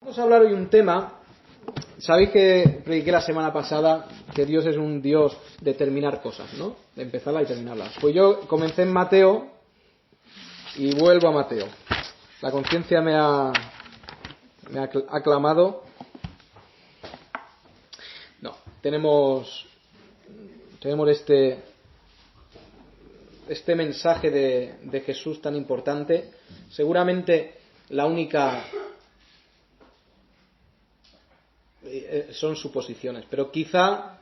Vamos a hablar hoy un tema. Sabéis que prediqué la semana pasada que Dios es un Dios de terminar cosas, ¿no? De empezarlas y terminarlas. Pues yo comencé en Mateo y vuelvo a Mateo. La conciencia me ha aclamado. No, tenemos este mensaje de Jesús tan importante. Seguramente la única... son suposiciones, pero quizá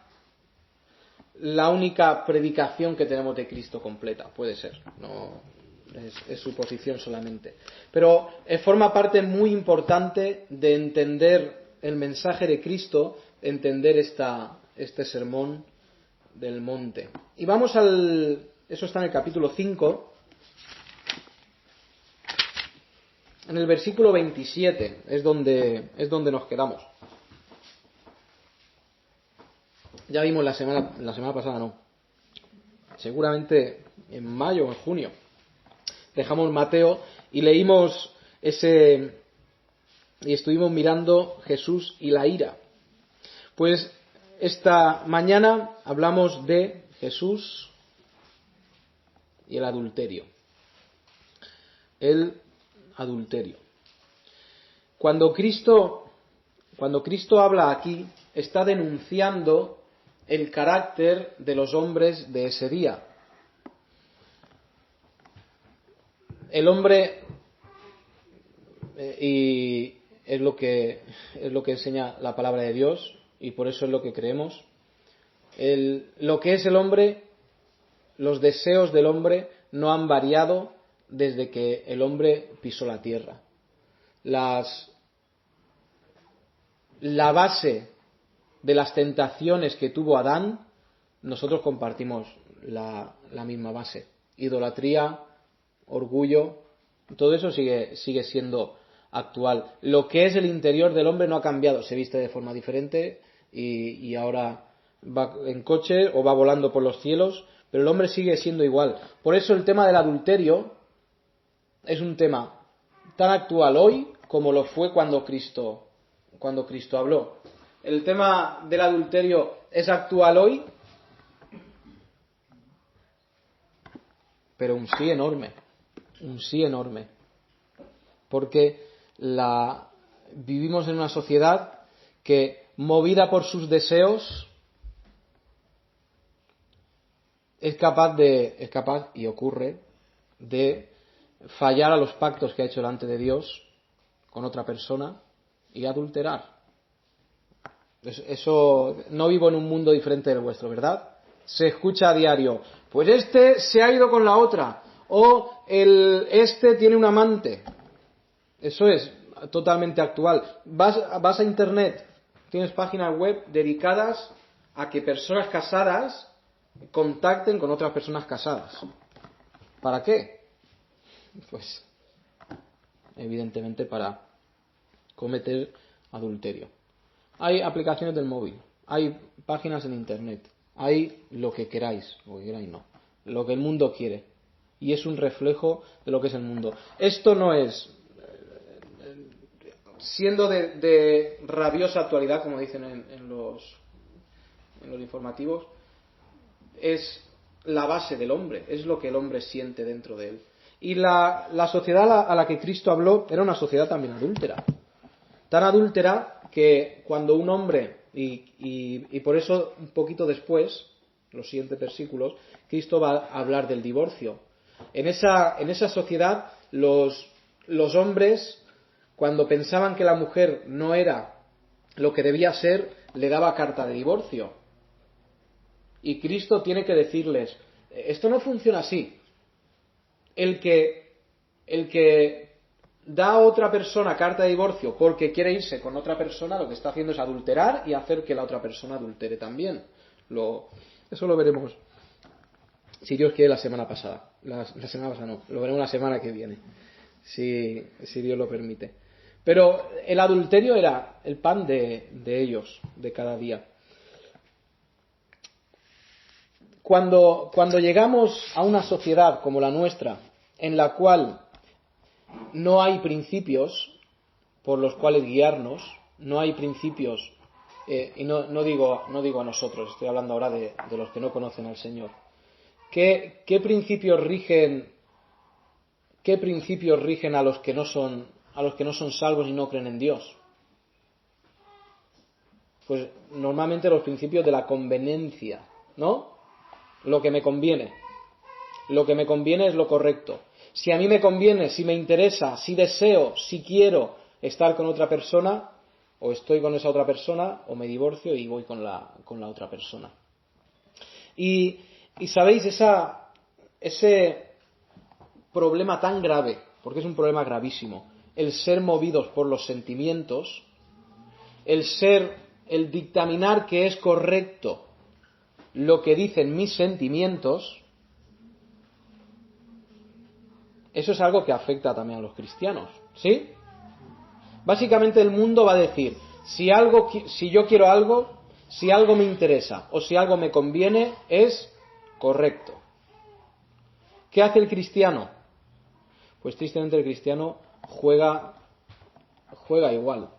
la única predicación que tenemos de Cristo completa, puede ser, no es suposición solamente, pero forma parte muy importante de entender el mensaje de Cristo, entender este sermón del monte. Y vamos eso está en el capítulo 5, en el versículo 27, es donde nos quedamos. Ya vimos la semana pasada, no. Seguramente en mayo o en junio. Dejamos Mateo y leímos y estuvimos mirando Jesús y la ira. Pues esta mañana hablamos de Jesús y el adulterio. El adulterio. Cuando Cristo habla aquí, está denunciando el carácter de los hombres de ese día. El hombre, y es lo que enseña la palabra de Dios, y por eso es lo que creemos, lo que es el hombre, los deseos del hombre no han variado desde que el hombre pisó la tierra. La base de las tentaciones que tuvo Adán, nosotros compartimos la misma base. Idolatría, orgullo, todo eso sigue siendo actual. Lo que es el interior del hombre no ha cambiado, se viste de forma diferente y ahora va en coche o va volando por los cielos, pero el hombre sigue siendo igual. Por eso el tema del adulterio es un tema tan actual hoy como lo fue cuando Cristo habló. El tema del adulterio es actual hoy, pero un sí enorme, porque vivimos en una sociedad que, movida por sus deseos, es capaz y ocurre de fallar a los pactos que ha hecho delante de Dios con otra persona y adulterar. Eso, no vivo en un mundo diferente del vuestro, ¿verdad? Se escucha a diario, pues este se ha ido con la otra, o este tiene un amante. Eso es totalmente actual. Vas a internet, tienes páginas web dedicadas a que personas casadas contacten con otras personas casadas. ¿Para qué? Pues evidentemente para cometer adulterio. Hay aplicaciones del móvil, hay páginas en internet, hay lo que queráis no, lo que el mundo quiere, y es un reflejo de lo que es el mundo. Esto no es, siendo de rabiosa actualidad, como dicen en los informativos, es la base del hombre, es lo que el hombre siente dentro de él. Y la sociedad a la que Cristo habló era una sociedad también adúltera. Tan adúltera que cuando un hombre, y por eso un poquito después, los siguientes versículos, Cristo va a hablar del divorcio. En esa sociedad, los hombres, cuando pensaban que la mujer no era lo que debía ser, le daba carta de divorcio. Y Cristo tiene que decirles, esto no funciona así. El que da a otra persona carta de divorcio porque quiere irse con otra persona, lo que está haciendo es adulterar y hacer que la otra persona adultere también. Eso lo veremos, si Dios quiere, la semana pasada. La semana pasada no, lo veremos la semana que viene, si Dios lo permite. Pero el adulterio era el pan de ellos, de cada día. Cuando llegamos a una sociedad como la nuestra, en la cual no hay principios, por los cuales guiarnos, no hay principios, y no digo a nosotros, estoy hablando ahora de los que no conocen al Señor. ¿Qué principios rigen a los que no son salvos y no creen en Dios? Pues normalmente los principios de la conveniencia, ¿no? Lo que me conviene. Lo que me conviene es lo correcto. Si a mí me conviene, si me interesa, si deseo, si quiero estar con otra persona, o estoy con esa otra persona, o me divorcio y voy con la otra persona. Y sabéis, ese problema tan grave, porque es un problema gravísimo, el ser movidos por los sentimientos, el dictaminar que es correcto lo que dicen mis sentimientos, eso es algo que afecta también a los cristianos, ¿sí? Básicamente el mundo va a decir, si yo quiero algo, si algo me interesa o si algo me conviene, es correcto. ¿Qué hace el cristiano? Pues tristemente el cristiano juega igual.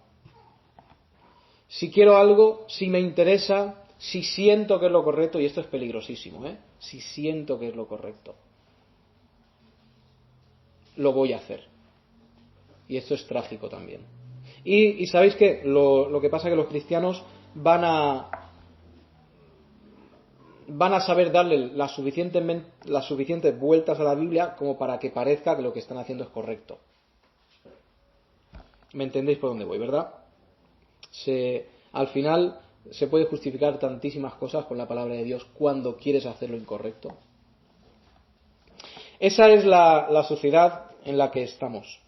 Si quiero algo, si me interesa, si siento que es lo correcto, y esto es peligrosísimo, si siento que es lo correcto, lo voy a hacer. Y esto es trágico también. Y sabéis que lo que pasa es que los cristianos van a saber darle las suficientes vueltas a la Biblia como para que parezca que lo que están haciendo es correcto. ¿Me entendéis por dónde voy, verdad? Al final se puede justificar tantísimas cosas con la palabra de Dios cuando quieres hacer lo incorrecto. Esa es la sociedad en la que estamos.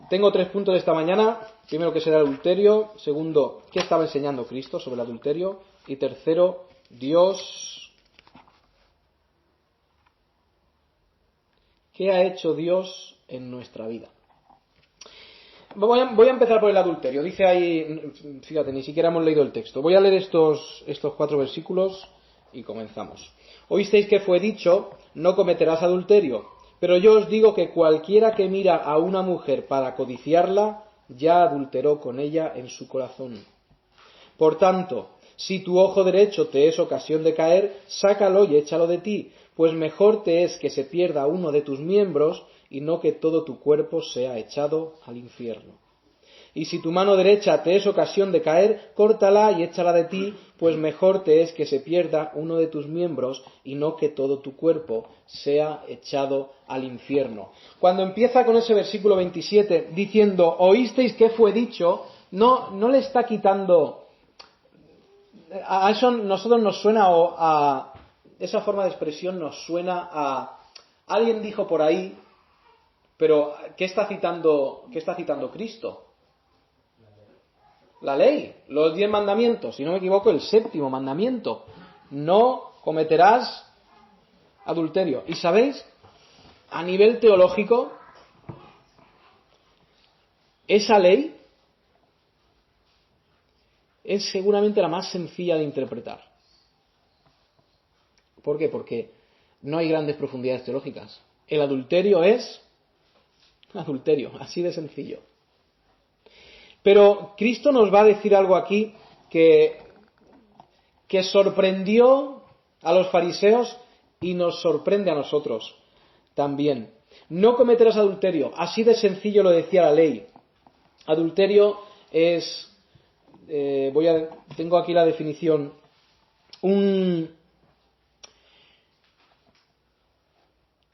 Tengo 3 puntos de esta mañana. Primero, ¿qué será el adulterio? Segundo, ¿qué estaba enseñando Cristo sobre el adulterio? Y tercero, Dios. ¿Qué ha hecho Dios en nuestra vida? Voy a empezar por el adulterio. Dice ahí, fíjate, ni siquiera hemos leído el texto. Voy a leer estos 4 versículos y comenzamos. Oísteis que fue dicho, no cometerás adulterio. Pero yo os digo que cualquiera que mira a una mujer para codiciarla, ya adulteró con ella en su corazón. Por tanto, si tu ojo derecho te es ocasión de caer, sácalo y échalo de ti, pues mejor te es que se pierda uno de tus miembros y no que todo tu cuerpo sea echado al infierno. Y si tu mano derecha te es ocasión de caer, córtala y échala de ti, pues mejor te es que se pierda uno de tus miembros y no que todo tu cuerpo sea echado al infierno. Cuando empieza con ese versículo 27 diciendo, oísteis que fue dicho, no le está quitando. A eso nosotros nos suena a esa forma de expresión nos suena a alguien dijo por ahí, pero ¿qué está citando Cristo? La ley, los 10 mandamientos, si no me equivoco, el 7º mandamiento. No cometerás adulterio. Y sabéis, a nivel teológico, esa ley es seguramente la más sencilla de interpretar. ¿Por qué? Porque no hay grandes profundidades teológicas. El adulterio es adulterio, así de sencillo. Pero Cristo nos va a decir algo aquí que sorprendió a los fariseos y nos sorprende a nosotros también. No cometerás adulterio, así de sencillo lo decía la ley. Adulterio es, tengo aquí la definición,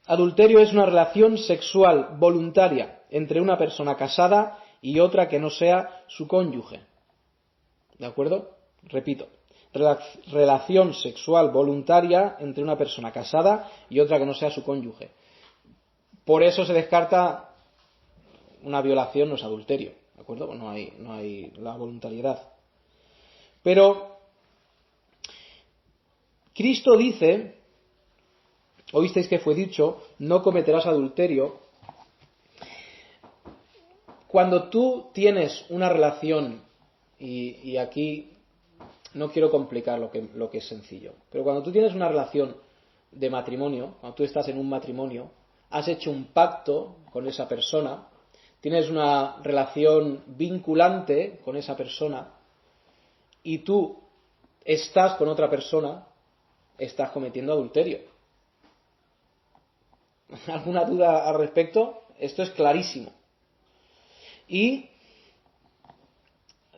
adulterio es una relación sexual voluntaria entre una persona casada y otra que no sea su cónyuge. ¿De acuerdo? Repito. Relación sexual voluntaria entre una persona casada y otra que no sea su cónyuge. Por eso se descarta una violación, no es adulterio. ¿De acuerdo? No hay la voluntariedad. Pero Cristo dice, oísteis que fue dicho, no cometerás adulterio. Cuando tú tienes una relación, y aquí no quiero complicar lo que es sencillo, pero cuando tú tienes una relación de matrimonio, cuando tú estás en un matrimonio, has hecho un pacto con esa persona, tienes una relación vinculante con esa persona y tú estás con otra persona, estás cometiendo adulterio. ¿Alguna duda al respecto? Esto es clarísimo. Y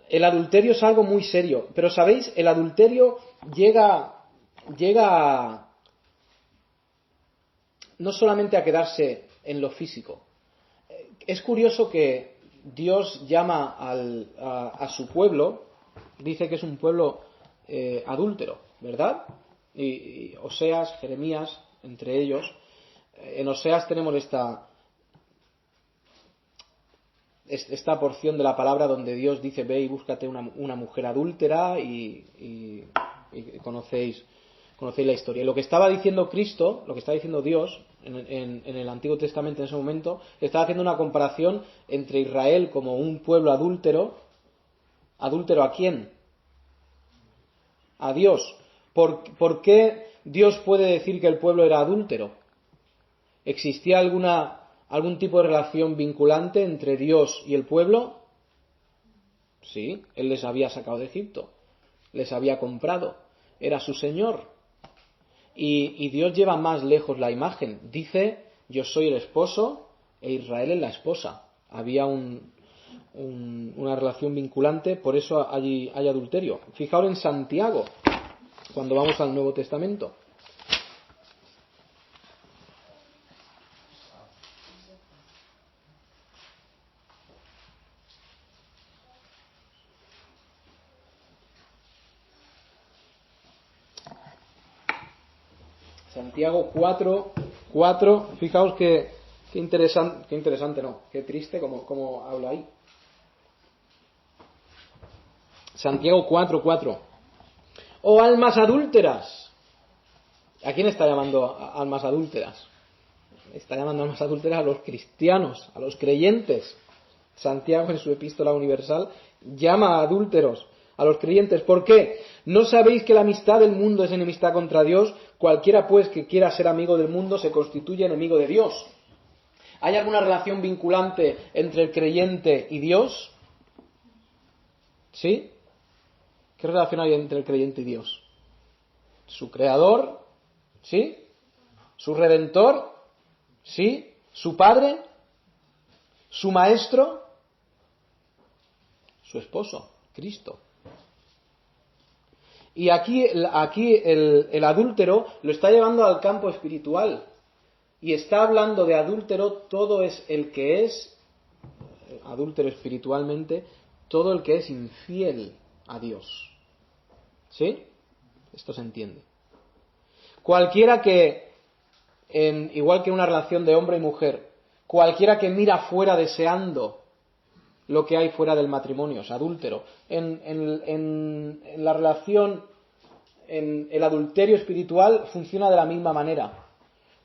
el adulterio es algo muy serio, pero ¿sabéis? El adulterio llega no solamente a quedarse en lo físico. Es curioso que Dios llama a su pueblo, dice que es un pueblo adúltero, ¿verdad? Y Oseas, Jeremías, entre ellos. En Oseas tenemos esta porción de la palabra donde Dios dice: ve y búscate una mujer adúltera, y conocéis la historia. Y lo que estaba diciendo Cristo, lo que estaba diciendo Dios en el Antiguo Testamento en ese momento, estaba haciendo una comparación entre Israel como un pueblo adúltero. ¿Adúltero a quién? A Dios. ¿Por qué Dios puede decir que el pueblo era adúltero? ¿Existía algún tipo de relación vinculante entre Dios y el pueblo? Sí, Él les había sacado de Egipto, les había comprado, era su Señor. Y Dios lleva más lejos la imagen. Dice: yo soy el esposo e Israel es la esposa. Había una relación vinculante, por eso allí hay adulterio. Fijaos en Santiago, cuando vamos al Nuevo Testamento. Santiago 4, fijaos qué interesante, no, qué triste como habla ahí. Santiago 4. ¡Oh, almas adúlteras! ¿A quién está llamando almas adúlteras? Está llamando almas adúlteras a los cristianos, a los creyentes. Santiago, en su epístola universal, llama a adúlteros a los creyentes. ¿Por qué? ¿No sabéis que la amistad del mundo es enemistad contra Dios? Cualquiera pues que quiera ser amigo del mundo se constituye enemigo de Dios. ¿Hay alguna relación vinculante entre el creyente y Dios? ¿Sí? ¿Qué relación hay entre el creyente y Dios? Su creador, ¿sí? Su redentor, ¿sí? Su padre, su maestro, su esposo, Cristo. Y aquí el adúltero lo está llevando al campo espiritual. Y está hablando de adúltero, todo es el que es adúltero espiritualmente, todo el que es infiel a Dios. ¿Sí? Esto se entiende. Cualquiera que, igual que en una relación de hombre y mujer, cualquiera que mira fuera deseando lo que hay fuera del matrimonio es adúltero. En la relación, en el adulterio espiritual funciona de la misma manera.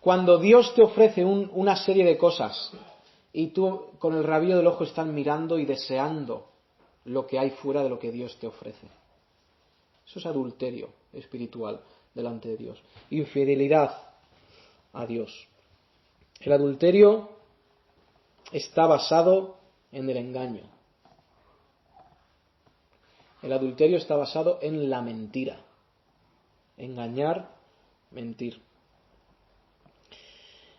Cuando Dios te ofrece una serie de cosas y tú con el rabillo del ojo estás mirando y deseando lo que hay fuera de lo que Dios te ofrece. Eso es adulterio espiritual delante de Dios. Infidelidad a Dios. El adulterio está basado en el engaño. El adulterio está basado en la mentira. Engañar, mentir.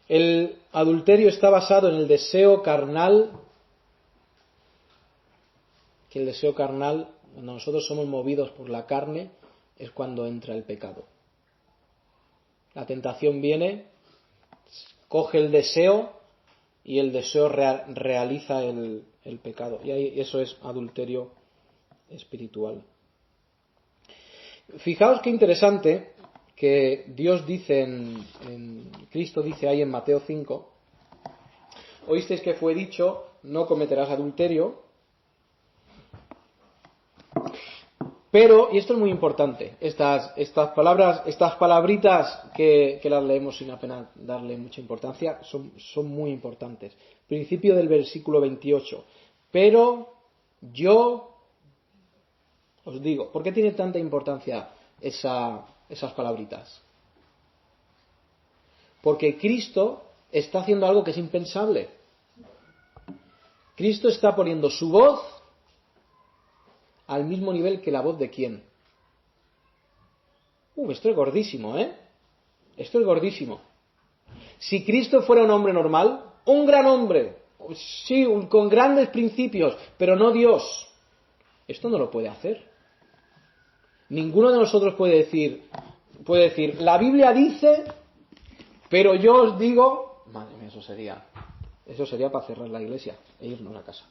El adulterio está basado en el deseo carnal, que el deseo carnal, cuando nosotros somos movidos por la carne, es cuando entra el pecado. La tentación viene, coge el deseo y el deseo realiza el pecado. Y ahí eso es adulterio espiritual. Fijaos qué interesante que Dios dice Cristo dice ahí en Mateo 5: oísteis que fue dicho, no cometerás adulterio. Pero, y esto es muy importante, estas palabras, estas palabritas que las leemos sin apenas darle mucha importancia, son muy importantes. Principio del versículo 28. Pero yo os digo, ¿por qué tiene tanta importancia esas palabritas? Porque Cristo está haciendo algo que es impensable. Cristo está poniendo su voz al mismo nivel que la voz de ¿quién? Esto es gordísimo, ¿eh? Esto es gordísimo. Si Cristo fuera un hombre normal, un gran hombre, sí, con grandes principios, pero no Dios, esto no lo puede hacer. Ninguno de nosotros puede decir, la Biblia dice, pero yo os digo, madre mía, eso sería para cerrar la iglesia e irnos a casa.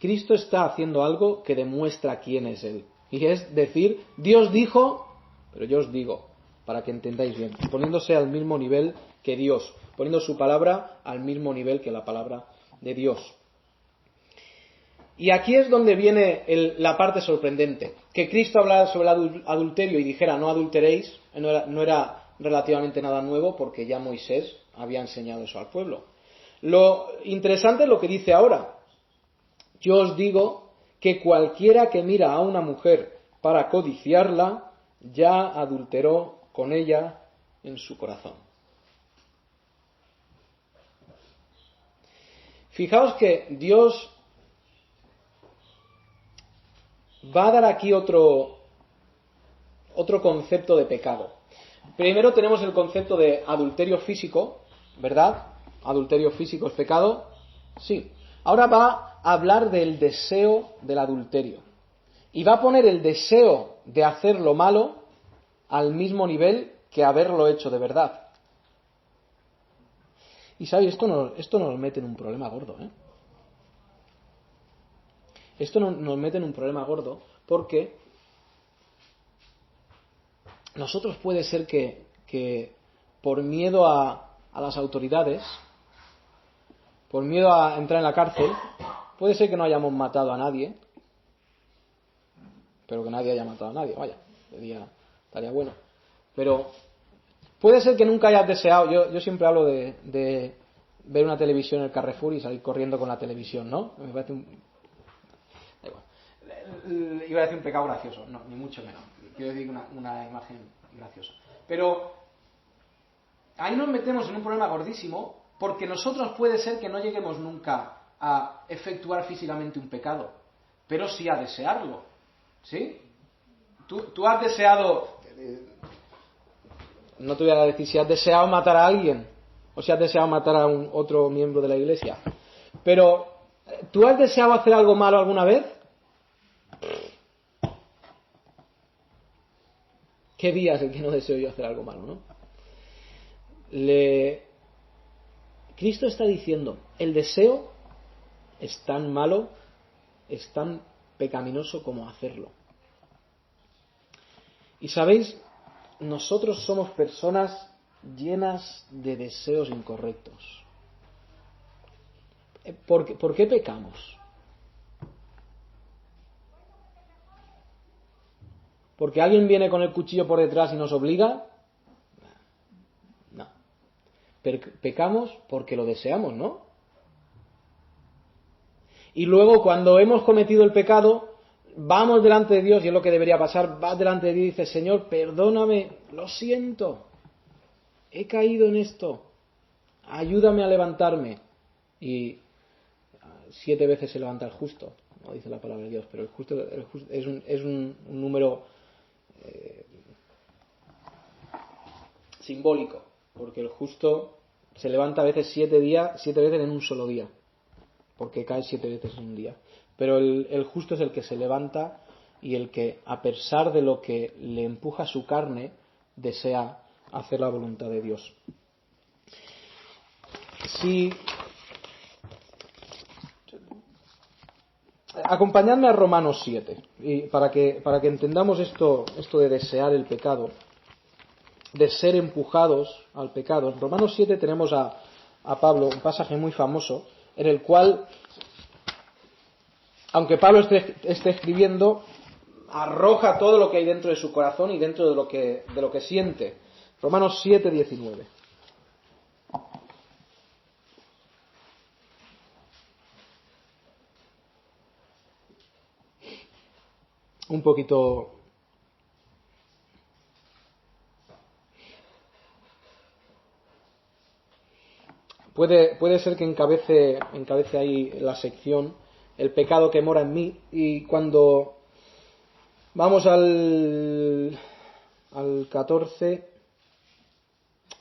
Cristo está haciendo algo que demuestra quién es Él. Y es decir, Dios dijo, pero yo os digo, para que entendáis bien, poniéndose al mismo nivel que Dios, poniendo su palabra al mismo nivel que la palabra de Dios. Y aquí es donde viene la parte sorprendente. Que Cristo hablara sobre el adulterio y dijera no adulteréis, no era relativamente nada nuevo porque ya Moisés había enseñado eso al pueblo. Lo interesante es lo que dice ahora. Yo os digo que cualquiera que mira a una mujer para codiciarla, ya adulteró con ella en su corazón. Fijaos que Dios va a dar aquí otro concepto de pecado. Primero tenemos el concepto de adulterio físico, ¿verdad? ¿Adulterio físico es pecado? Sí. Ahora va a hablar del deseo del adulterio. Y va a poner el deseo de hacer lo malo al mismo nivel que haberlo hecho de verdad. Y ¿sabes? Esto nos mete en un problema gordo, ¿eh? Esto nos mete en un problema gordo porque nosotros puede ser que por miedo a las autoridades, por miedo a entrar en la cárcel, puede ser que no hayamos matado a nadie, pero que nadie haya matado a nadie, vaya, estaría bueno. Pero puede ser que nunca hayas deseado, yo siempre hablo de ver una televisión en el Carrefour y salir corriendo con la televisión, ¿no? Me parece da igual. Iba a decir un pecado gracioso, no, ni mucho menos. Quiero decir una imagen graciosa. Pero ahí nos metemos en un problema gordísimo porque nosotros puede ser que no lleguemos nunca a efectuar físicamente un pecado, pero sí a desearlo. ¿Sí? Tú has deseado, no te voy a decir si has deseado matar a alguien o si has deseado matar a otro miembro de la iglesia, pero ¿tú has deseado hacer algo malo alguna vez? ¿Qué día es el que no deseo yo hacer algo malo, no? Cristo está diciendo, el deseo es tan malo, es tan pecaminoso como hacerlo. Y sabéis, nosotros somos personas llenas de deseos incorrectos. ¿Por qué pecamos? ¿Porque alguien viene con el cuchillo por detrás y nos obliga? No. Pecamos porque lo deseamos, ¿no? Y luego cuando hemos cometido el pecado, vamos delante de Dios, y es lo que debería pasar, vas delante de Dios y dices, Señor, perdóname, lo siento, he caído en esto, ayúdame a levantarme. Y 7 veces se levanta el justo, no dice la palabra de Dios, pero el justo es un número simbólico, porque el justo se levanta a veces 7 veces en un solo día, porque cae 7 veces en un día. Pero el justo es el que se levanta y el que, a pesar de lo que le empuja su carne, desea hacer la voluntad de Dios. Acompañadme a Romanos 7, y para que entendamos esto de desear el pecado, de ser empujados al pecado. En Romanos 7 tenemos a Pablo, un pasaje muy famoso, en el cual, aunque Pablo esté escribiendo, arroja todo lo que hay dentro de su corazón y dentro de lo que siente. Romanos 7, 19. Un poquito puede ser que encabece ahí la sección, el pecado que mora en mí, y cuando vamos al 14,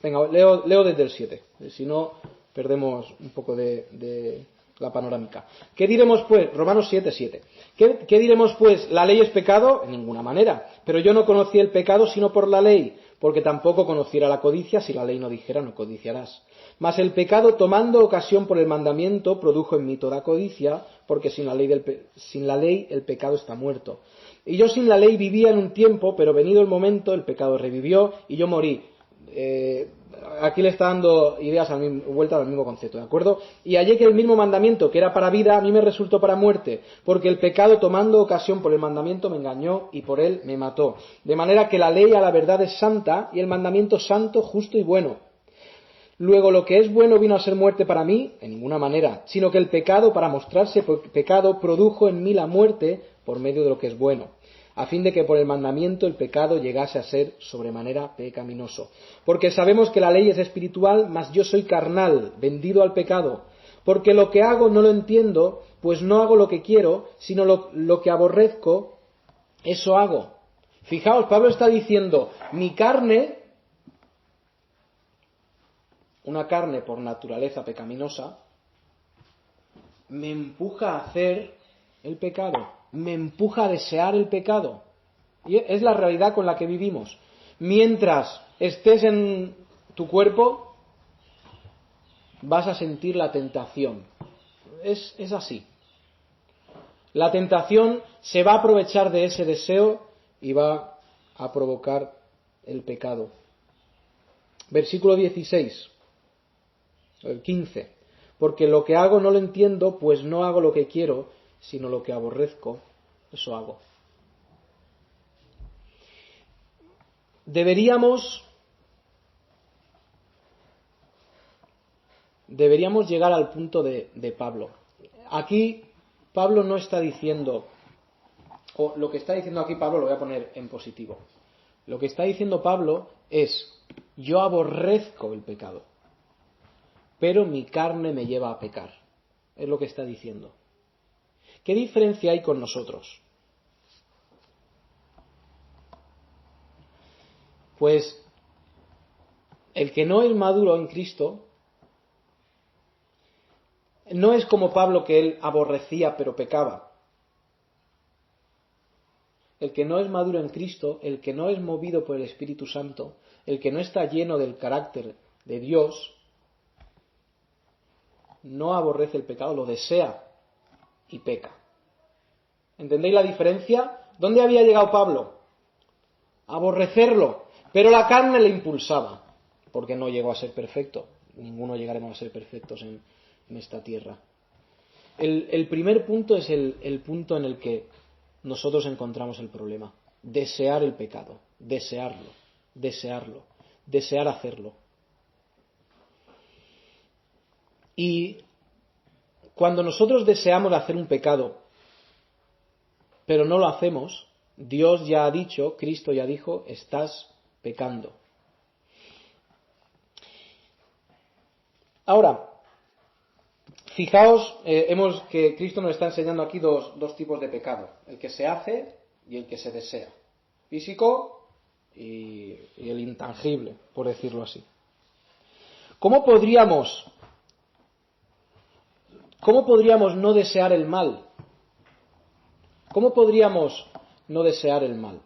venga, leo desde el 7, si no perdemos un poco de la panorámica. ¿Qué diremos pues? Romanos 7:7. ¿Qué diremos pues? ¿La ley es pecado? En ninguna manera. Pero yo no conocí el pecado sino por la ley, porque tampoco conociera la codicia si la ley no dijera no codiciarás. Mas el pecado, tomando ocasión por el mandamiento, produjo en mí toda codicia, porque sin la ley el pecado está muerto. Y yo sin la ley vivía en un tiempo, pero venido el momento, el pecado revivió y yo morí. Aquí le está dando ideas vuelta al mismo concepto, ¿de acuerdo? Y hallé que el mismo mandamiento que era para vida, a mí me resultó para muerte, porque el pecado, tomando ocasión por el mandamiento, me engañó y por él me mató. De manera que la ley a la verdad es santa y el mandamiento santo, justo y bueno. Luego, lo que es bueno vino a ser muerte para mí, en ninguna manera, sino que el pecado, para mostrarse pecado, produjo en mí la muerte por medio de lo que es bueno, a fin de que por el mandamiento el pecado llegase a ser sobremanera pecaminoso. Porque sabemos que la ley es espiritual, mas yo soy carnal, vendido al pecado. Porque lo que hago no lo entiendo, pues no hago lo que quiero, sino lo que aborrezco, eso hago. Fijaos, Pablo está diciendo, mi carne, una carne por naturaleza pecaminosa, me empuja a hacer el pecado, me empuja a desear el pecado. Y es la realidad con la que vivimos. Mientras estés en tu cuerpo, vas a sentir la tentación. Es así. La tentación se va a aprovechar de ese deseo y va a provocar el pecado. Versículo 16. El 15. Porque lo que hago no lo entiendo, pues no hago lo que quiero, sino lo que aborrezco, eso hago. Deberíamos llegar al punto de Pablo. Aquí Pablo no está diciendo, o lo que está diciendo aquí Pablo lo voy a poner en positivo. Lo que está diciendo Pablo es, yo aborrezco el pecado, pero mi carne me lleva a pecar. Es lo que está diciendo. ¿Qué diferencia hay con nosotros? Pues el que no es maduro en Cristo no es como Pablo, que él aborrecía pero pecaba. El que no es maduro en Cristo, el que no es movido por el Espíritu Santo, el que no está lleno del carácter de Dios, no aborrece el pecado, lo desea y peca. ¿Entendéis la diferencia? ¿Dónde había llegado Pablo? A aborrecerlo, pero la carne le impulsaba, porque no llegó a ser perfecto. Ninguno llegaremos a ser perfectos en esta tierra. El primer punto es el punto en el que nosotros encontramos el problema. Desear el pecado, desear hacerlo. Y cuando nosotros deseamos hacer un pecado, pero no lo hacemos, Dios ya ha dicho, Cristo ya dijo, estás pecando. Ahora, fijaos, que Cristo nos está enseñando aquí dos tipos de pecado, el que se hace y el que se desea, físico y el intangible, por decirlo así. ¿Cómo podríamos no desear el mal? ¿Cómo podríamos no desear el mal?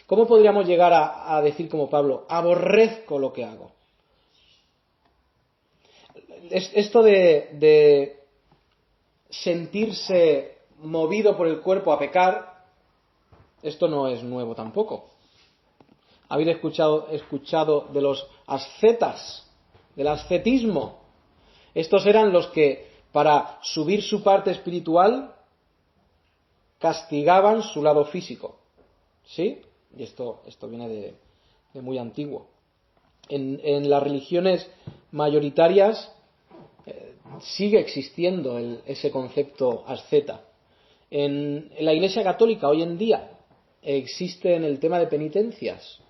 ¿Cómo podríamos llegar a decir como Pablo, aborrezco lo que hago? Esto de sentirse movido por el cuerpo a pecar, esto no es nuevo tampoco. Habéis escuchado de los ascetas, del ascetismo. Estos eran los que, para subir su parte espiritual, castigaban su lado físico. ¿Sí? Y esto viene de muy antiguo. En las religiones mayoritarias sigue existiendo ese concepto asceta. En la Iglesia Católica hoy en día existe en el tema de penitencias,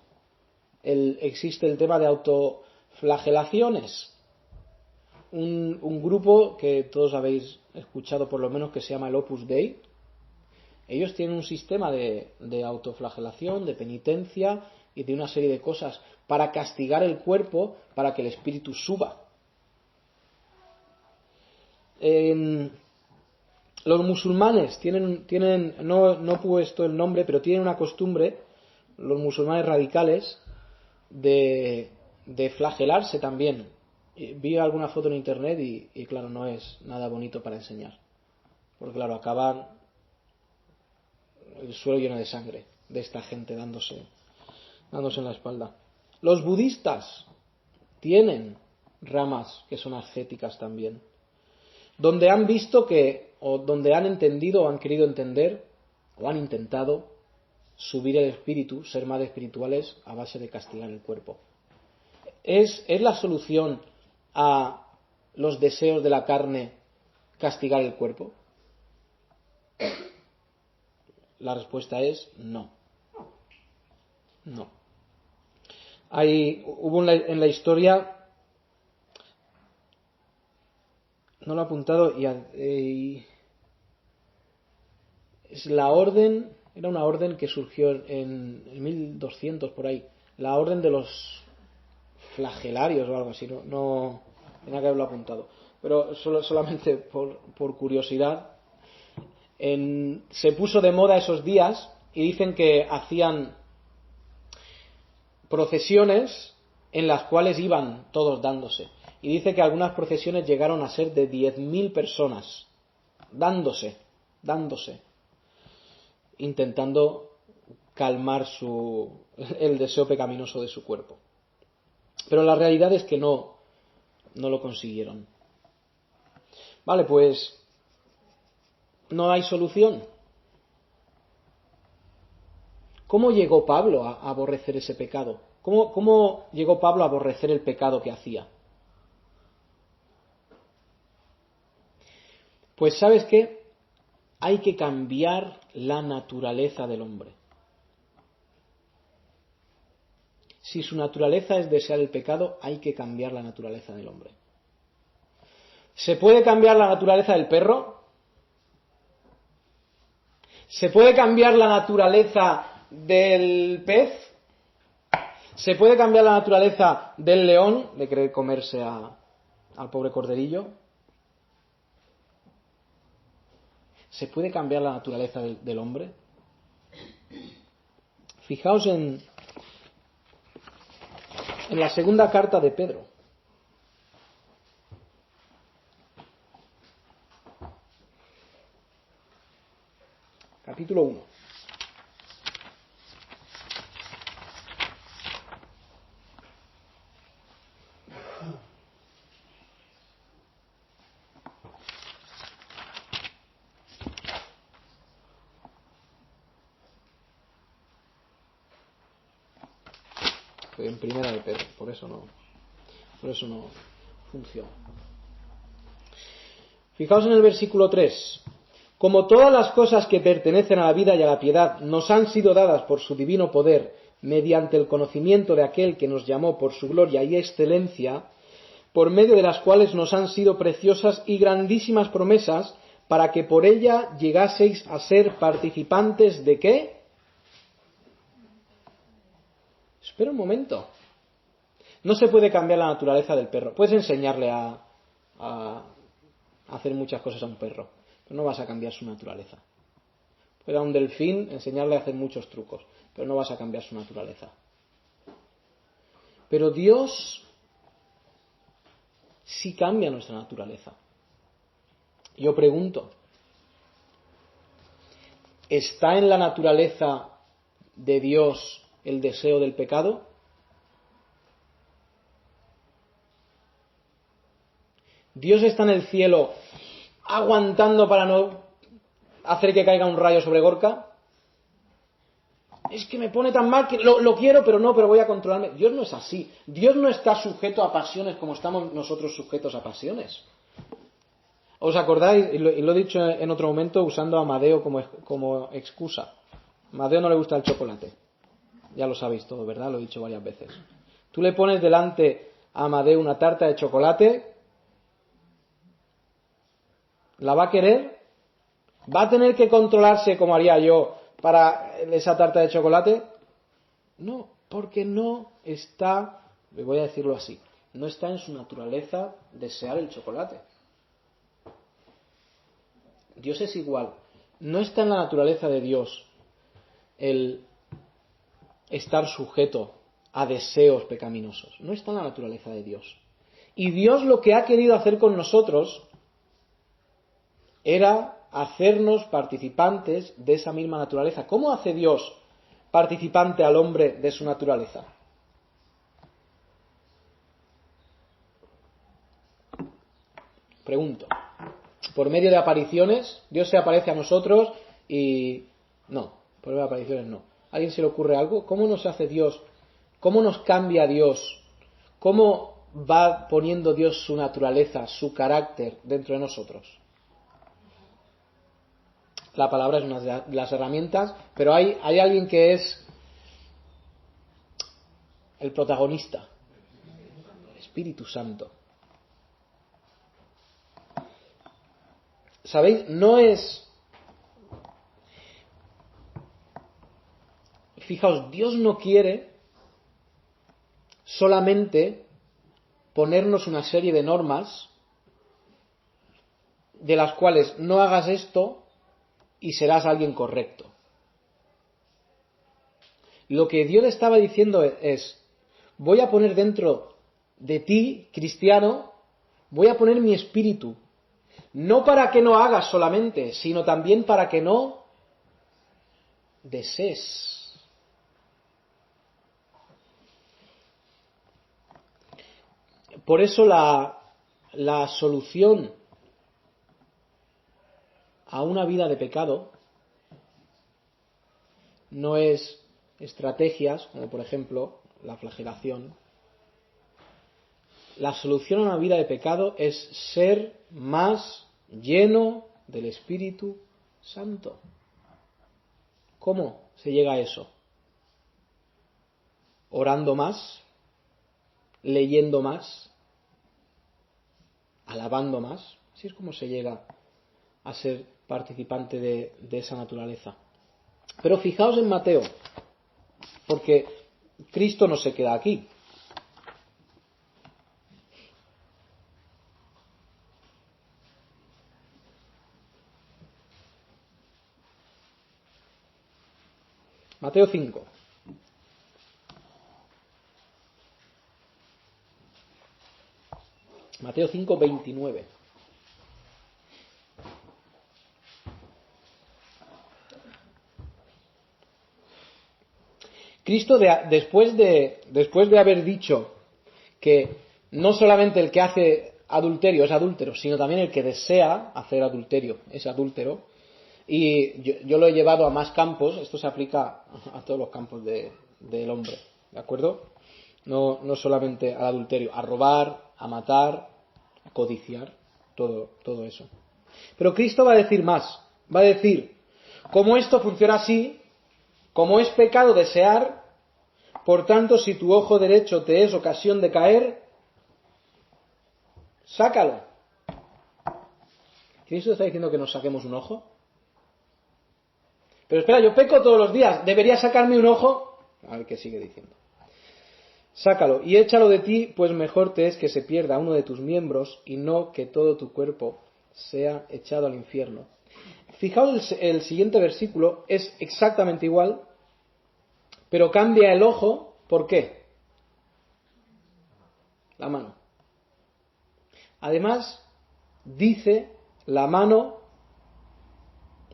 existe el tema de autoflagelaciones, un grupo que todos habéis escuchado por lo menos, que se llama el Opus Dei. Ellos tienen un sistema de autoflagelación, de penitencia y de una serie de cosas para castigar el cuerpo, para que el espíritu suba. Los musulmanes tienen no he puesto el nombre, pero tienen una costumbre, los musulmanes radicales, de flagelarse también. Vi alguna foto en internet y claro, no es nada bonito para enseñar, porque claro, acaban el suelo lleno de sangre de esta gente dándose en la espalda. Los budistas tienen ramas que son ascéticas también, donde han visto o donde han entendido o han querido entender o han intentado subir el espíritu, ser más espirituales a base de castigar el cuerpo. ¿Es la solución a los deseos de la carne castigar el cuerpo? La respuesta es no. No. Hubo en la historia, no lo he apuntado, y es la orden, era una orden que surgió en 1200 por ahí, la orden de los flagelarios o algo así, no tenía que haberlo apuntado, pero solamente por curiosidad. Se puso de moda esos días y dicen que hacían procesiones en las cuales iban todos dándose, y dice que algunas procesiones llegaron a ser de 10.000 personas dándose, intentando calmar el deseo pecaminoso de su cuerpo. Pero la realidad es que no lo consiguieron. Vale, pues no hay solución. ¿Cómo llegó Pablo a aborrecer ese pecado? ¿Cómo llegó Pablo a aborrecer el pecado que hacía? Pues ¿sabes qué? Hay que cambiar la naturaleza del hombre. Si su naturaleza es desear el pecado, hay que cambiar la naturaleza del hombre. ¿Se puede cambiar la naturaleza del perro? ¿Se puede cambiar la naturaleza del pez? ¿Se puede cambiar la naturaleza del león, de querer comerse al pobre corderillo? ¿Se puede cambiar la naturaleza del hombre? Fijaos en la segunda carta de Pedro. Capítulo 1. En primera de Pedro, por eso no funciona. Fijaos en el versículo 3. Como todas las cosas que pertenecen a la vida y a la piedad nos han sido dadas por su divino poder, mediante el conocimiento de aquel que nos llamó por su gloria y excelencia, por medio de las cuales nos han sido preciosas y grandísimas promesas, para que por ella llegaseis a ser participantes de ¿qué? Espera un momento. No se puede cambiar la naturaleza del perro. Puedes enseñarle a hacer muchas cosas a un perro, pero no vas a cambiar su naturaleza. Puede a un delfín enseñarle a hacer muchos trucos, pero no vas a cambiar su naturaleza. Pero Dios sí cambia nuestra naturaleza. Yo pregunto, ¿está en la naturaleza de Dios el deseo del pecado? ¿Dios está en el cielo aguantando para no hacer que caiga un rayo sobre Gorka? Es que me pone tan mal que lo quiero, pero voy a controlarme. Dios no es así. Dios no está sujeto a pasiones como estamos nosotros sujetos a pasiones. ¿Os acordáis? Y lo he dicho en otro momento usando a Amadeo como excusa. A Amadeo no le gusta el chocolate. Ya lo sabéis todo, ¿verdad? Lo he dicho varias veces. Tú le pones delante a Amadeo una tarta de chocolate ¿La va a querer? ¿Va a tener que controlarse como haría yo para esa tarta de chocolate? No, porque no está, voy a decirlo así, no está en su naturaleza desear el chocolate. Dios es igual. No está en la naturaleza de Dios el estar sujeto a deseos pecaminosos. No está en la naturaleza de Dios. Y Dios lo que ha querido hacer con nosotros era hacernos participantes de esa misma naturaleza. ¿Cómo hace Dios participante al hombre de su naturaleza? Pregunto. Por medio de apariciones, Dios se aparece a nosotros y... No, por medio de apariciones no. ¿A alguien se le ocurre algo? ¿Cómo nos hace Dios? ¿Cómo nos cambia Dios? ¿Cómo va poniendo Dios su naturaleza, su carácter dentro de nosotros? La palabra es una de las herramientas, pero hay alguien que es el protagonista, el Espíritu Santo. ¿Sabéis? No es... Fijaos, Dios no quiere solamente ponernos una serie de normas de las cuales no hagas esto y serás alguien correcto. Lo que Dios le estaba diciendo es, voy a poner dentro de ti, cristiano, voy a poner mi espíritu, no para que no hagas solamente, sino también para que no desees. Por eso la solución a una vida de pecado no es estrategias, como por ejemplo la flagelación. La solución a una vida de pecado es ser más lleno del Espíritu Santo. ¿Cómo se llega a eso? Orando más, leyendo más, alabando más. Así es como se llega a ser participante de esa naturaleza. Pero fijaos en Mateo, porque Cristo no se queda aquí. Mateo 5. Mateo 5, 29. Cristo, después de haber dicho que no solamente el que hace adulterio es adúltero, sino también el que desea hacer adulterio es adúltero, y yo lo he llevado a más campos, esto se aplica a todos los campos del hombre, ¿de acuerdo? No solamente al adulterio, a robar, a matar, a codiciar, todo eso. Pero Cristo va a decir más, va a decir, como esto funciona así, como es pecado desear, por tanto, si tu ojo derecho te es ocasión de caer, sácalo. ¿Cristo está diciendo que nos saquemos un ojo? Pero espera, yo peco todos los días, ¿debería sacarme un ojo? A ver qué sigue diciendo. Sácalo y échalo de ti, pues mejor te es que se pierda uno de tus miembros y no que todo tu cuerpo sea echado al infierno. Fijaos, el siguiente versículo es exactamente igual, pero cambia el ojo. ¿Por qué? La mano. Además, dice la mano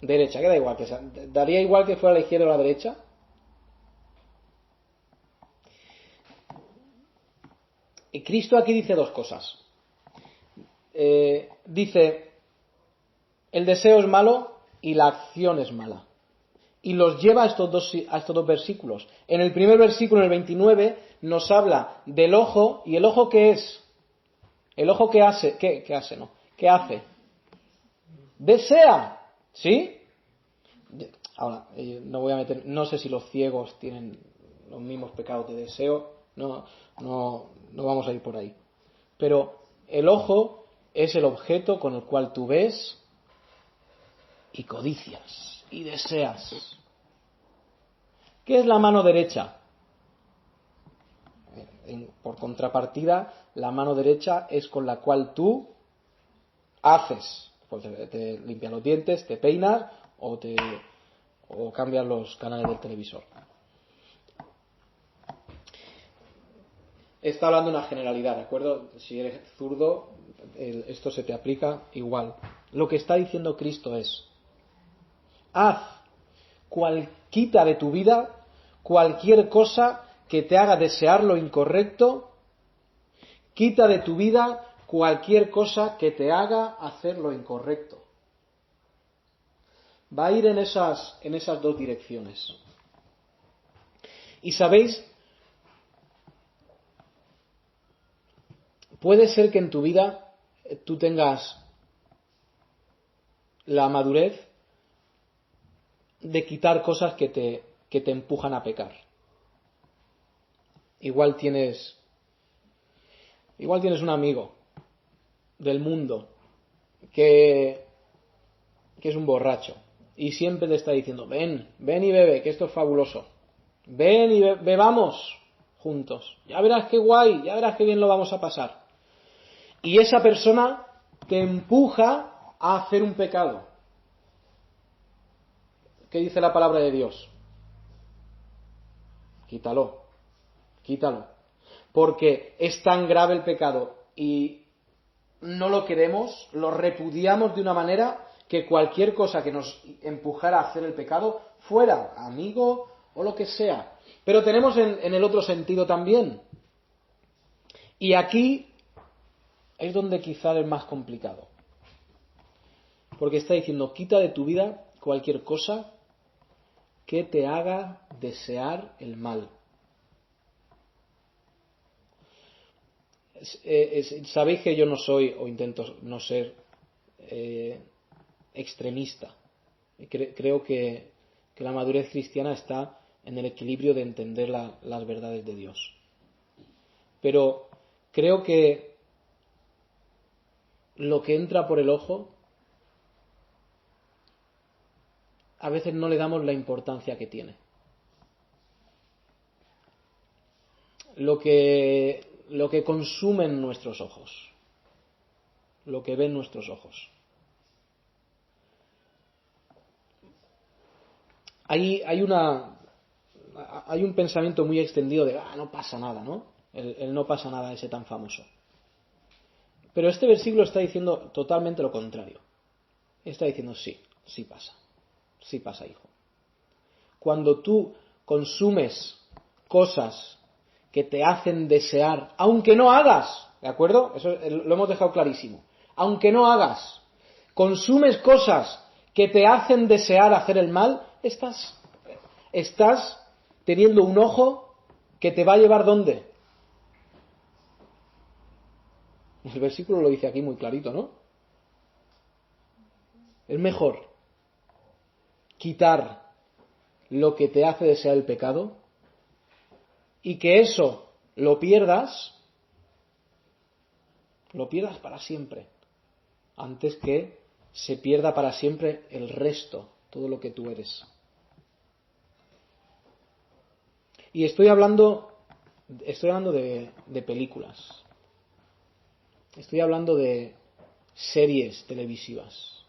derecha, que da igual que sea, daría igual que fuera a la izquierda o a la derecha. Y Cristo aquí dice dos cosas. Dice, el deseo es malo y la acción es mala. Y los lleva a estos dos versículos. En el primer versículo, en el 29, nos habla del ojo. ¿Y el ojo qué es? El ojo ¿qué hace? ¿Qué hace? No. ¿Qué hace? Desea. ¿Sí? Ahora, no voy a meter... No sé si los ciegos tienen los mismos pecados de deseo. No vamos a ir por ahí. Pero el ojo es el objeto con el cual tú ves, y codicias y deseas. ¿Qué es la mano derecha? Por contrapartida, la mano derecha es con la cual tú haces. Pues te limpias los dientes, te peinas o cambias los canales del televisor. Está hablando de una generalidad, ¿de acuerdo? Si eres zurdo, esto se te aplica igual. Lo que está diciendo Cristo es: quita de tu vida cualquier cosa que te haga desear lo incorrecto, quita de tu vida cualquier cosa que te haga hacer lo incorrecto. Va a ir en esas dos direcciones. Y sabéis, puede ser que en tu vida tú tengas la madurez de quitar cosas que te empujan a pecar. Igual tienes un amigo del mundo que es un borracho y siempre te está diciendo: ven y bebe, que esto es fabuloso, ven y bebamos juntos, ya verás qué guay, ya verás qué bien lo vamos a pasar. Y esa persona te empuja a hacer un pecado. ¿Qué dice la palabra de Dios? Quítalo. Porque es tan grave el pecado y no lo queremos, lo repudiamos de una manera que cualquier cosa que nos empujara a hacer el pecado, fuera amigo o lo que sea. Pero tenemos en el otro sentido también. Y aquí es donde quizá es más complicado. Porque está diciendo: quita de tu vida cualquier cosa que te haga desear el mal. Sabéis que yo no soy, o intento no ser, extremista. Creo que la madurez cristiana está en el equilibrio de entender las verdades de Dios. Pero creo que lo que entra por el ojo, a veces no le damos la importancia que tiene. Lo que consumen nuestros ojos, lo que ven nuestros ojos. Hay un pensamiento muy extendido de no pasa nada, ¿no? El no pasa nada ese tan famoso. Pero este versículo está diciendo totalmente lo contrario. Está diciendo sí pasa, hijo. Cuando tú consumes cosas que te hacen desear, aunque no hagas, ¿de acuerdo? Eso lo hemos dejado clarísimo. Aunque no hagas, consumes cosas que te hacen desear hacer el mal, estás teniendo un ojo que te va a llevar ¿dónde? El versículo lo dice aquí muy clarito, ¿no? Es mejor quitar lo que te hace desear el pecado y que eso lo pierdas para siempre, antes que se pierda para siempre el resto, todo lo que tú eres. Y estoy hablando de películas. Estoy hablando de series televisivas.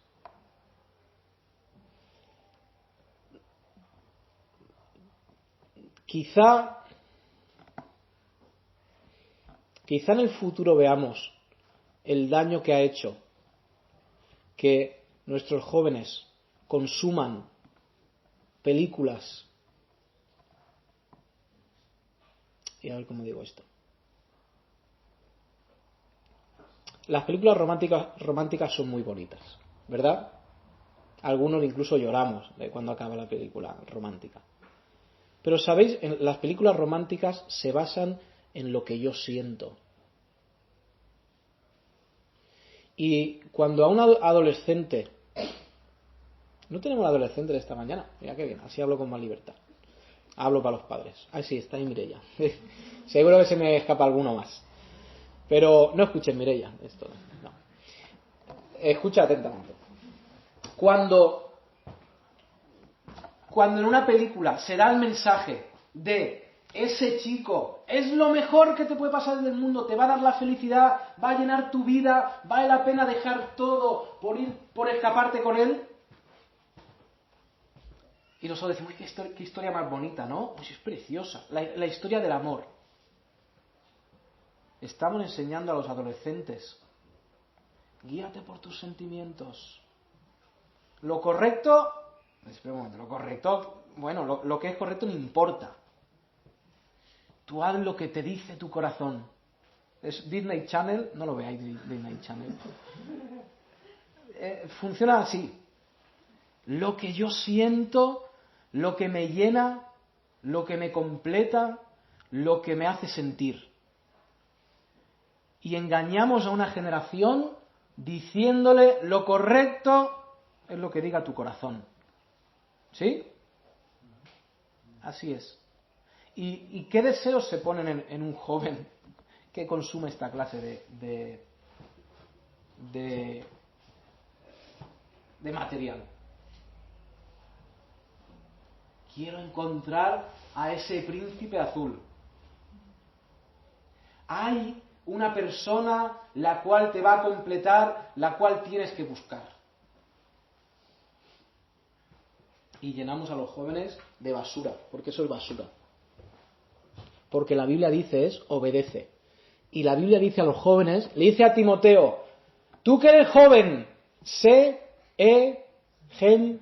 Quizá en el futuro veamos el daño que ha hecho que nuestros jóvenes consuman películas. Y a ver cómo digo esto. Las películas románticas son muy bonitas, ¿verdad? Algunos incluso lloramos cuando acaba la película romántica. Pero sabéis, las películas románticas se basan en lo que yo siento. Y cuando a un adolescente... No tenemos adolescente de esta mañana, mira qué bien, así hablo con más libertad. Hablo para los padres. Sí, está ahí Mireia. Seguro que se me escapa alguno más. Pero no escuchen Mireia, esto no. Escucha atentamente. Cuando cuando en una película se da el mensaje de ese chico es lo mejor que te puede pasar en el mundo, te va a dar la felicidad, va a llenar tu vida, vale la pena dejar todo por escaparte con él. Y nosotros decimos, qué historia más bonita, ¿no? Pues es preciosa, la historia del amor. Estamos enseñando a los adolescentes, guíate por tus sentimientos. Lo correcto, espera un momento, lo correcto, bueno, lo que es correcto no importa. Tú haz lo que te dice tu corazón. Es Disney Channel, no lo veáis Disney Channel. Funciona así. Lo que yo siento, lo que me llena, lo que me completa, lo que me hace sentir. Y engañamos a una generación diciéndole lo correcto es lo que diga tu corazón. ¿Sí? Así es. ¿Y qué deseos se ponen en un joven que consume esta clase de material? Quiero encontrar a ese príncipe azul. Hay una persona la cual te va a completar, la cual tienes que buscar. Y llenamos a los jóvenes de basura, porque eso es basura. Porque la Biblia dice es obedece. Y la Biblia dice a los jóvenes, le dice a Timoteo, tú que eres joven, sé ejemplo.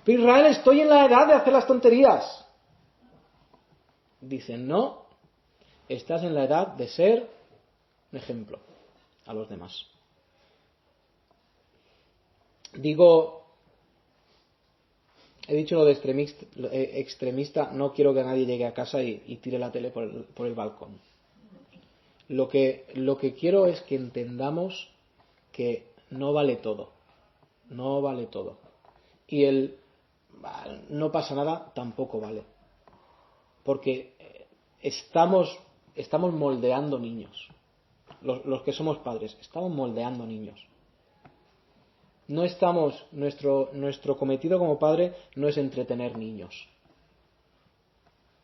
Pero Israel, estoy en la edad de hacer las tonterías. Dicen, no, estás en la edad de ser un ejemplo a los demás. He dicho lo de extremista, no quiero que nadie llegue a casa y tire la tele por el balcón. Lo que quiero es que entendamos que no vale todo. No vale todo. Y no pasa nada tampoco vale. Porque estamos moldeando niños. Los que somos padres, estamos moldeando niños. No estamos, nuestro cometido como padre no es entretener niños.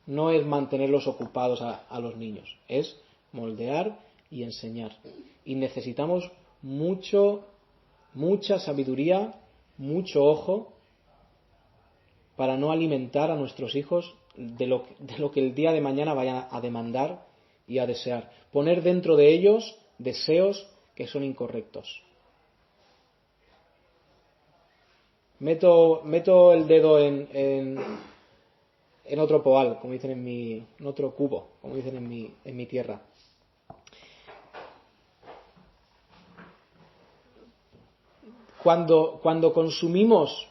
No es mantenerlos ocupados a los niños. Es moldear y enseñar. Y necesitamos mucha sabiduría, mucho ojo para no alimentar a nuestros hijos de lo que el día de mañana vayan a demandar y a desear. Poner dentro de ellos deseos que son incorrectos. Meto el dedo en otro poal, como dicen en otro cubo, como dicen en mi tierra. Cuando consumimos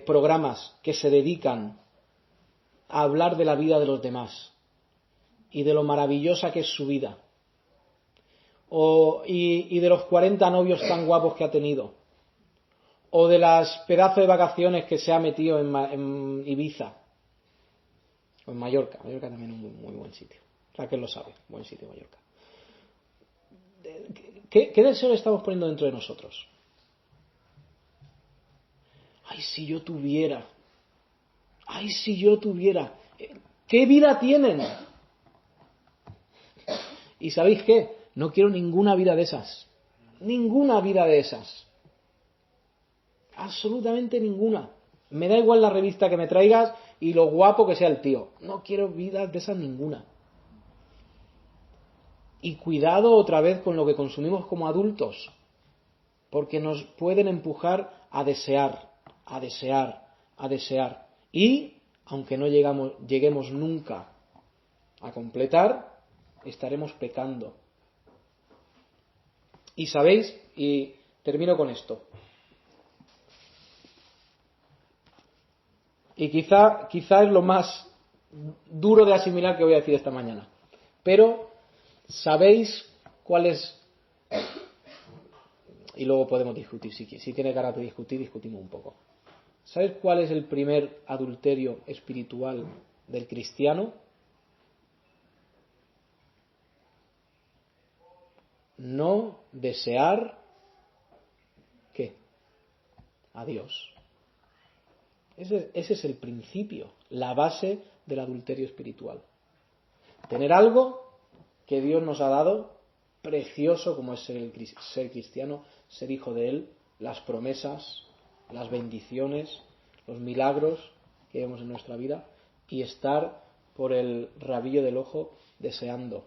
programas que se dedican a hablar de la vida de los demás y de lo maravillosa que es su vida, y de los 40 novios tan guapos que ha tenido, o de las pedazos de vacaciones que se ha metido en Ibiza o en Mallorca. Mallorca también es un muy buen sitio. Raquel lo sabe, buen sitio Mallorca. ¿Qué deseo estamos poniendo dentro de nosotros? Ay, si yo tuviera. Ay, si yo tuviera. ¿Qué vida tienen? ¿Y sabéis qué? No quiero ninguna vida de esas. Ninguna vida de esas. Absolutamente ninguna. Me da igual la revista que me traigas y lo guapo que sea el tío. No quiero vidas de esas ninguna. Y cuidado otra vez con lo que consumimos como adultos, porque nos pueden empujar a desear, a desear, a desear. Y, aunque no lleguemos nunca a completar, estaremos pecando. Y sabéis, y termino con esto, y quizá es lo más duro de asimilar que voy a decir esta mañana, pero ¿sabéis cuál es? Y luego podemos discutir, si tiene ganas de discutir, discutimos un poco. ¿Sabes cuál es el primer adulterio espiritual del cristiano? no desear, ¿qué? A Dios. Ese es el principio, la base del adulterio espiritual. Tener algo que Dios nos ha dado, precioso como es ser cristiano, ser hijo de Él, las promesas, las bendiciones, los milagros que vemos en nuestra vida, y estar por el rabillo del ojo deseando.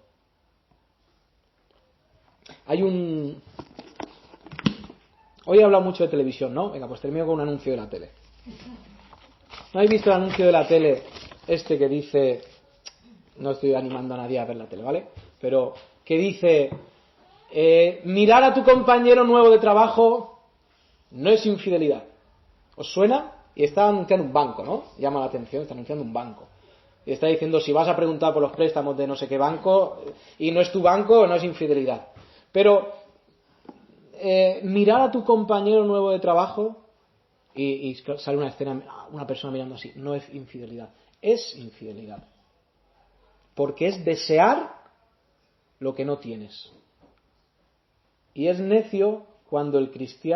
Hoy he hablado mucho de televisión, ¿no? Venga, pues termino con un anuncio de la tele. ¿No habéis visto el anuncio de la tele que dice, no estoy animando a nadie a ver la tele, ¿vale? Pero que dice, mirar a tu compañero nuevo de trabajo no es infidelidad? ¿Os suena? Y está anunciando un banco, ¿no? Llama la atención, está anunciando un banco. Y está diciendo, si vas a preguntar por los préstamos de no sé qué banco y no es tu banco, no es infidelidad. Pero mirar a tu compañero nuevo de trabajo y sale una escena, una persona mirando así, no es infidelidad. Es infidelidad. Porque es desear lo que no tienes. Y es necio cuando el cristiano